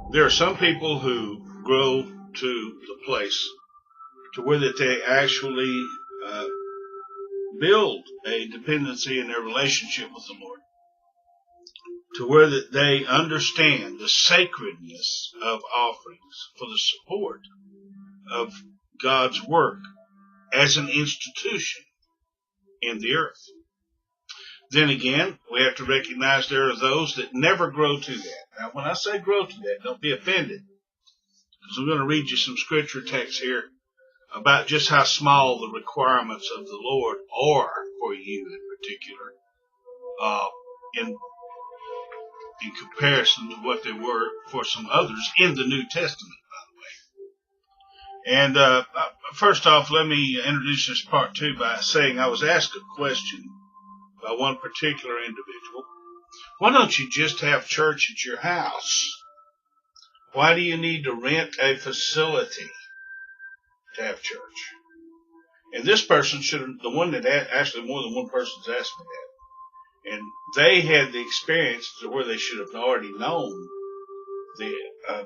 There are some people who grow to the place to where that they actually build a dependency in their relationship with the Lord, to where that they understand the sacredness of offerings for the support of God's work as an institution in the earth. Then again, we have to recognize there are those that never grow to that. Now, when I say grow to that, don't be offended, because I'm going to read you some scripture texts here about just how small the requirements of the Lord are for you in particular, in comparison to what they were for some others in the New Testament, by the way. And first off, let me introduce this part 2 by saying I was asked a question by one particular individual. Why don't you just have church at your house? Why do you need to rent a facility to have church? And this person should have, the one that actually more than one person's asked me that. And they had the experience to where they should have already known the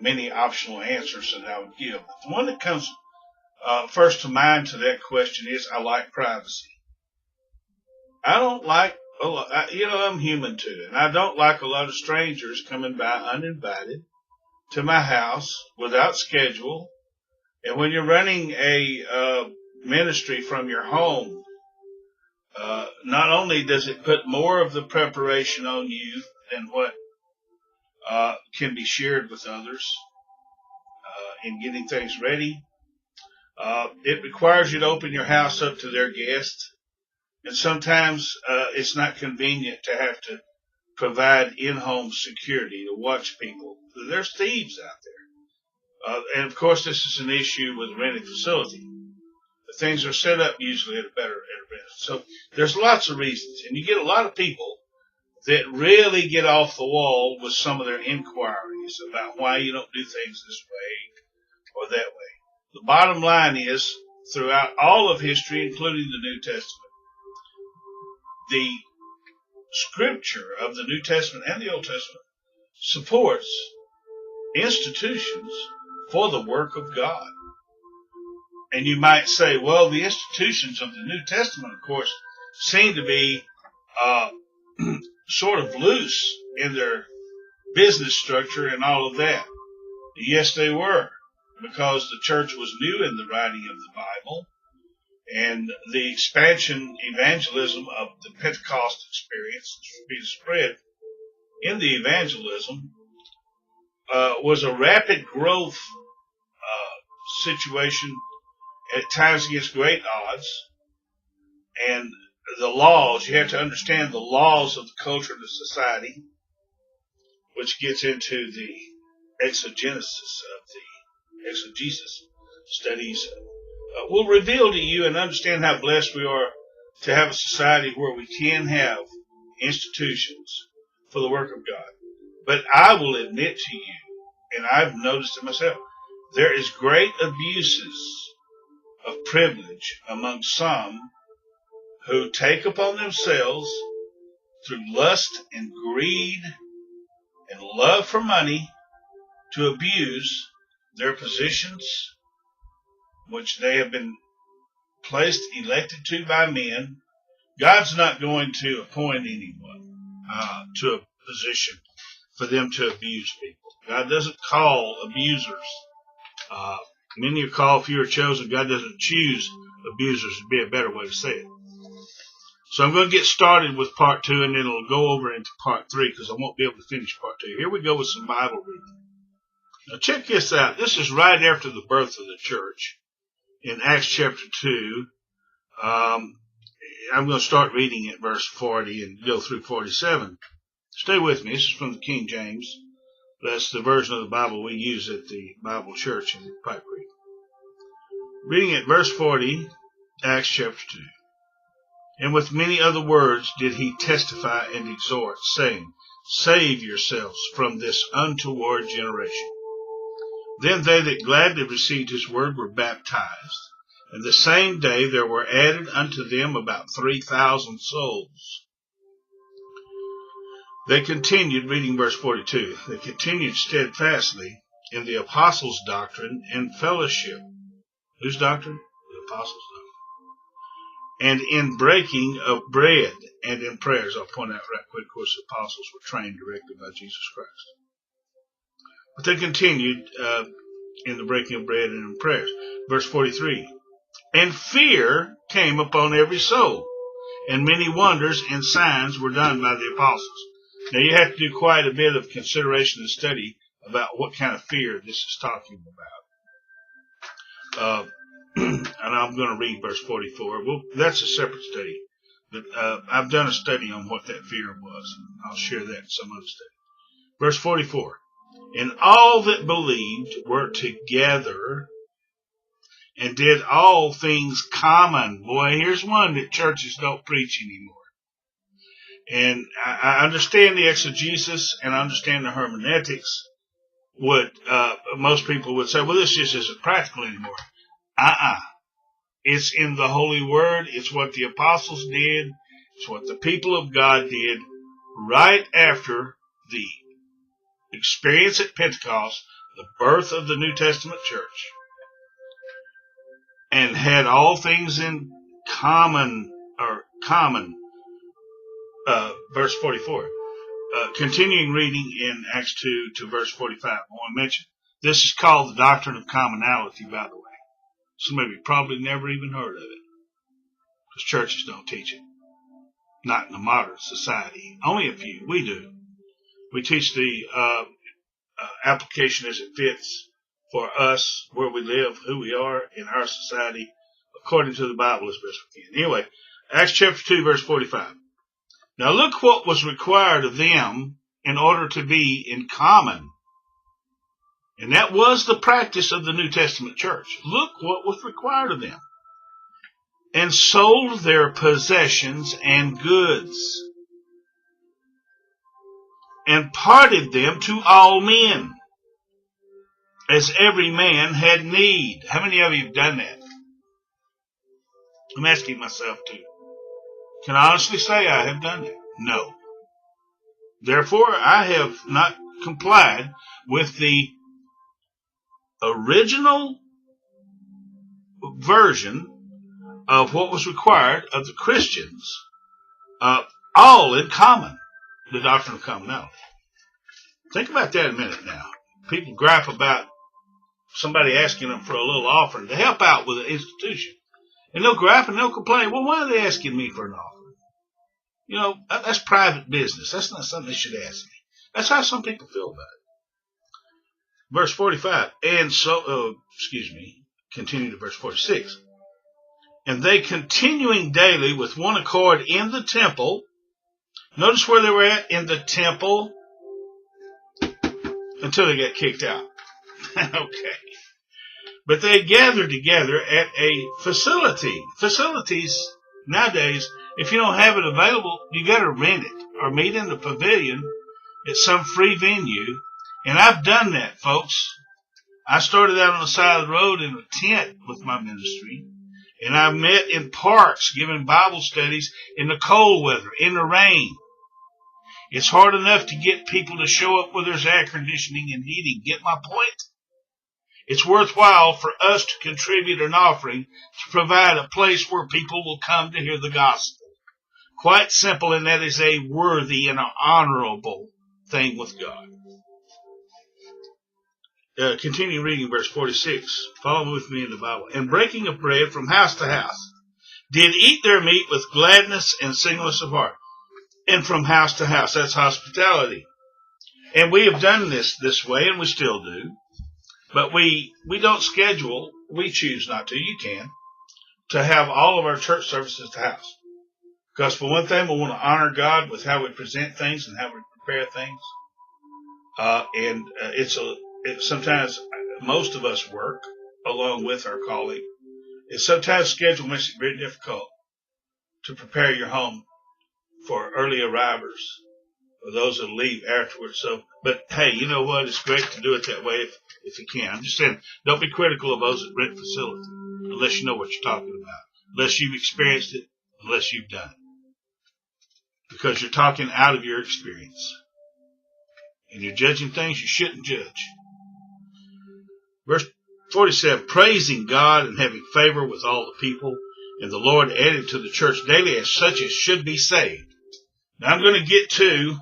many optional answers that I would give. But the one that comes first to mind to that question is, I like privacy. I don't like, I'm human too, and I don't like a lot of strangers coming by uninvited to my house without schedule. And when you're running a ministry from your home, not only does it put more of the preparation on you than what can be shared with others in getting things ready, it requires you to open your house up to their guests. And sometimes it's not convenient to have to provide in-home security to watch people. There's thieves out there. And of course, this is an issue with renting facility. The things are set up usually at a better rent. So there's lots of reasons. And you get a lot of people that really get off the wall with some of their inquiries about why you don't do things this way or that way. The bottom line is, throughout all of history, including the New Testament, the scripture of the New Testament and the Old Testament supports institutions for the work of God. And you might say, well, the institutions of the New Testament, of course, seem to be sort of loose in their business structure and all of that. Yes, they were, because the church was new in the writing of the Bible. And the expansion evangelism of the Pentecost experience being spread in the evangelism was a rapid growth situation, at times against great odds. And the laws, you have to understand the laws of the culture and the society, which gets into the exegesis studies, will reveal to you and understand how blessed we are to have a society where we can have institutions for the work of God. But I will admit to you, and I've noticed it myself, there is great abuses of privilege among some who take upon themselves, through lust and greed and love for money, to abuse their positions, which they have been elected to by men. God's not going to appoint anyone to a position for them to abuse people. God doesn't call abusers. Many are called, few are chosen. God doesn't choose abusers, would be a better way to say it. So I'm going to get started with part 2, and then it'll go over into part 3, because I won't be able to finish part 2. Here we go with some Bible reading. Now check this out. This is right after the birth of the church in Acts chapter 2. I'm going to start reading at verse 40 and go through 47. Stay with me. This is from the King James. That's the version of the Bible we use at the Bible Church in Pipe Creek. Reading at verse 40, Acts chapter 2. And with many other words did he testify and exhort, saying, Save yourselves from this untoward generation. Then they that gladly received his word were baptized. And the same day there were added unto them about 3,000 souls. They continued, reading verse 42, they continued steadfastly in the apostles' doctrine and fellowship. Whose doctrine? The apostles' doctrine. And in breaking of bread and in prayers. I'll point out right quick, of course, the apostles were trained directly by Jesus Christ. But they continued in the breaking of bread and in prayers. Verse 43. And fear came upon every soul, and many wonders and signs were done by the apostles. Now you have to do quite a bit of consideration and study about what kind of fear this is talking about. And I'm going to read verse 44. Well, that's a separate study. But I've done a study on what that fear was. I'll share that in some other study. Verse 44. And all that believed were together and did all things common. Boy, here's one that churches don't preach anymore. And I understand the exegesis and I understand the hermeneutics. Most people would say, well, this just isn't practical anymore. It's in the Holy Word. It's what the apostles did. It's what the people of God did right after the experience at Pentecost, the birth of the New Testament church, and had all things in common. Verse 44. Continuing reading in Acts 2 to verse 45, I want to mention this is called the doctrine of commonality, by the way. Some of you probably never even heard of it because churches don't teach it. Not in the modern society. Only a few. We do. We teach the application as it fits for us, where we live, who we are in our society, according to the Bible as best we can. Anyway, Acts chapter 2, verse 45. Now look what was required of them in order to be in common. And that was the practice of the New Testament church. Look what was required of them. And sold their possessions and goods, and parted them to all men, as every man had need. How many of you have done that? I'm asking myself too. Can I honestly say I have done that? No. Therefore, I have not complied with the original version of what was required of the Christians, all in common, the doctrine of commonality. Think about that a minute now. People gripe about somebody asking them for a little offering to help out with an institution. And they'll gripe and they'll complain, well, why are they asking me for an offering? You know, that's private business. That's not something they should ask me. That's how some people feel about it. Verse 45, continue to verse 46. And they continuing daily with one accord in the temple. Notice where they were at, in the temple, until they got kicked out. Okay. But they gathered together at a facility. Facilities, nowadays, if you don't have it available, you got to rent it or meet in the pavilion at some free venue. And I've done that, folks. I started out on the side of the road in a tent with my ministry. And I met in parks giving Bible studies in the cold weather, in the rain. It's hard enough to get people to show up where there's air conditioning and heating. Get my point? It's worthwhile for us to contribute an offering to provide a place where people will come to hear the gospel. Quite simple, and that is a worthy and an honorable thing with God. Continue reading verse 46. Follow with me in the Bible. And breaking of bread from house to house, did eat their meat with gladness and singleness of heart. And from house to house, that's hospitality. And we have done this way, and we still do. But we don't schedule, we choose not to, you can, to have all of our church services at the house. Because for one thing, we want to honor God with how we present things and how we prepare things. Sometimes most of us work along with our colleague. And sometimes schedule makes it very difficult to prepare your home for early arrivers or those that leave afterwards. So, but hey, you know what? It's great to do it that way if you can. I'm just saying, don't be critical of those that rent facility unless you know what you're talking about, unless you've experienced it, unless you've done it. Because you're talking out of your experience. And you're judging things you shouldn't judge. Verse 47, praising God and having favor with all the people, and the Lord added to the church daily as such as should be saved. Now I'm going to get to,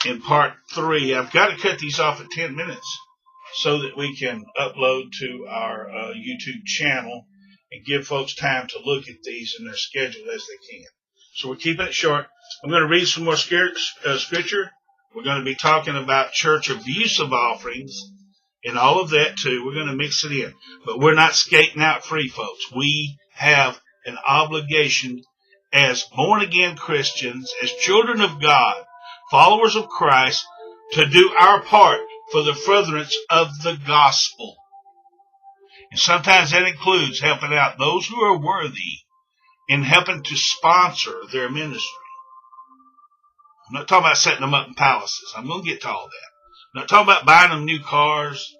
in part 3, I've got to cut these off at 10 minutes so that we can upload to our YouTube channel and give folks time to look at these in their schedule as they can. So we're keeping it short. I'm going to read some more scripture. We're going to be talking about church abuse of offerings and all of that too. We're going to mix it in. But we're not skating out free, folks. We have an obligation as born-again Christians, as children of God, followers of Christ, to do our part for the furtherance of the gospel. And sometimes that includes helping out those who are worthy and helping to sponsor their ministry. I'm not talking about setting them up in palaces. I'm going to get to all that. I'm not talking about buying them new cars,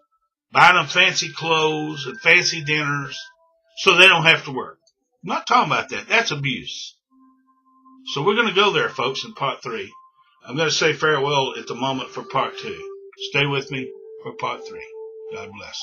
buying them fancy clothes and fancy dinners so they don't have to work. I'm not talking about that. That's abuse. So we're going to go there, folks, in part 3. I'm going to say farewell at the moment for part 2. Stay with me for part 3. God bless.